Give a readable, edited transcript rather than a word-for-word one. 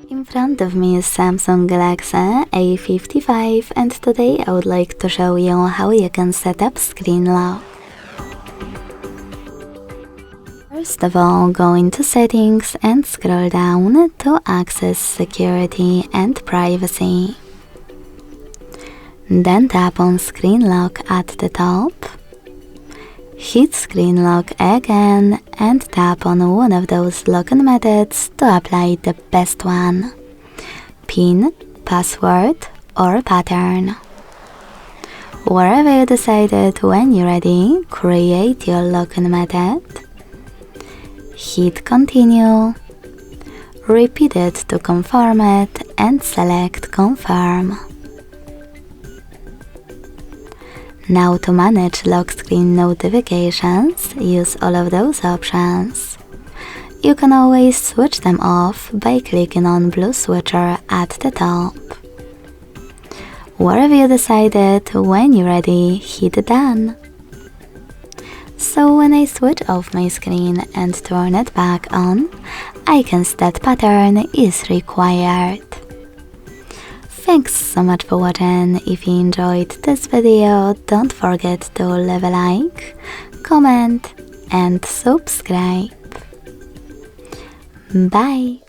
In front of me is Samsung Galaxy A55 and today I would like to show you how you can set up screen lock. First of all, go into settings and scroll down to access security and privacy. Then tap on screen lock at the top. Hit screen lock again and tap on one of those login methods to apply the best one: PIN, password or pattern. Wherever you decided, when you're ready, create your login method. Hit continue. Repeat it to confirm it and select confirm. Now to manage lock screen notifications, use all of those options. You can always switch them off by clicking on blue switcher at the top. Wherever you decided, when you're ready, hit done. So when I switch off my screen and turn it back on, icons that pattern is required. Thanks so much for watching. If you enjoyed this video, don't forget to leave a like, comment and subscribe. Bye!